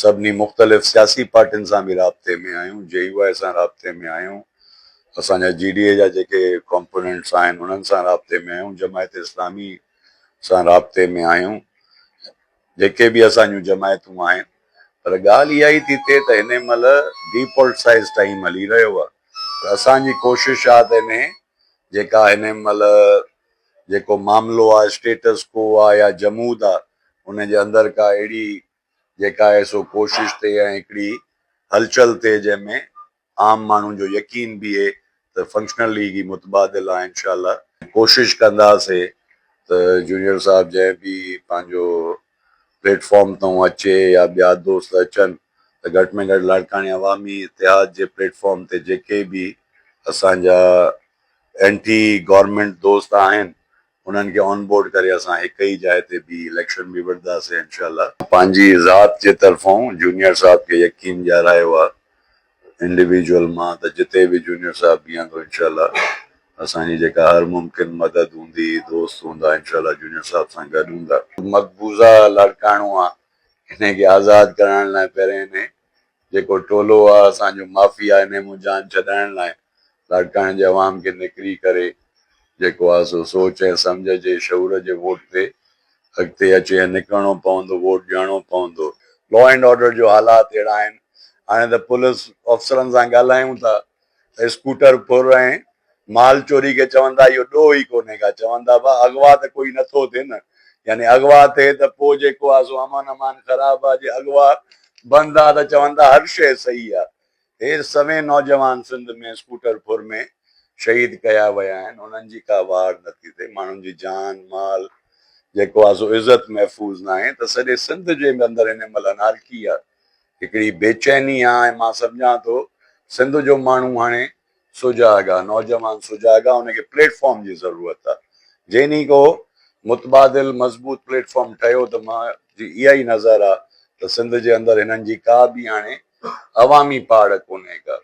सभिनी मुख़्तलिफ़ सियासी पार्टियुनि सां बि राब्ते में आहियूं, JUI सां राब्ते में आहियूं, असांजा GDA जा जेके कॉम्पोनेंट्स आहिनि उन्हनि सां राब्ते में आहियूं, जमायत इस्लामी सां राब्ते में आहियूं, जेके बि असांजूं जमायतूं आहिनि। पर ॻाल्हि इहा ई थी थिए त हिन महिल डीपोलिटिसाइज़ टाइम हली रहियो आहे। त असांजी कोशिशि आहे त हिन जेका हिन महिल जेको मामिलो आहे, स्टेटस को आहे या जमूद आहे, उन जे अंदरि का अहिड़ी जेका आहे सो कोशिशि थिए ऐं हिकिड़ी हलचल थिए जंहिंमें आम माण्हुनि जो यकीन बीहे त फंक्शनल लीग ई मुतबादिल आहे। इंशाल्लाह कोशिशि कंदासीं त जूनियर साहब जंहिं बि पंहिंजो प्लेटफॉर्म तां अचे या ॿिया दोस्त अचनि त घटि में घटि लाड़कानी अवामी इतिहाद जे प्लेटफॉर्म ते जेके बि असांजा एंटी गवर्नमेंट दोस्त आहिनि उन्हनि खे ऑन बोर्ड करे असां हिक ई जाइ ते बि इलेक्शन बि विढ़ंदासीं इंशाल्लाह। पंहिंजी ज़ात जे तरफ़ां जूनियर साहब खे यकीन ॾियारायो आहे इंडिविजुअल मां त जिते बि जूनियर साहब बीहंदो इंशाल्लाह असांजी जेका हर मुमकिन मदद हूंदी, दोस्त हूंदा, इंशाल्लाह जूनियर साहब सां गॾु हूंदा। मक़बूज़ा लाड़काणो आहे, हिनखे आज़ादु करण लाइ पहिरें हिन जेको टोलो आहे असांजो माफ़िया हिन मूं जान छॾाइण लाइ लाड़काणे जे अवाम खे निकिरी करे जेको आहे सो सोच ऐं सम्झ जे शऊर जे वोट ते अॻिते अचे ऐं निकिरणो पवंदो, वोट ॾियणो पवंदो। लॉ एंड ऑर्डर जो हालात अहिड़ा आहिनि, हाणे त पुलिस अफ़सरनि सां ॻाल्हायूं था त स्कूटर फुर ऐं माल चोरी खे चवंदा इहो ॾोह ई कोन्हे का, चवंदा भाउ अगवा त कोई नथो थिए न, यानी अगवा थिए त पोइ जेको आहे सो अमन अमान ख़राब आहे, जे अगवा बंदि आहे त चवंदा हर शइ सही आहे। हे सवे नौजवान सिंध में स्कूटर फुर में शहीद कया विया आहिनि, उन्हनि जी का वार नथी थिए, माण्हुनि जी जान माल जेको आहे सो इज़त महफ़ूज़ न आहे। त सॼे सिंध जे अंदरि हिन महिल अनारकी आहे, हिकिड़ी बेचैनी आहे। ऐं मां सम्झां थो सिंध जो माण्हू हाणे सुजाॻ आहे, नौजवान सुजाॻ आहे, उनखे प्लेटफॉर्म जी ज़रूरत आहे। जेनी को मुतबादिल मज़बूत प्लेटफॉर्म ठहियो त मां जी इहा ई नज़र आहे त सिंध जे अंदरि हिननि जी का बि हाणे अवामी पाड़ कोन्हे का।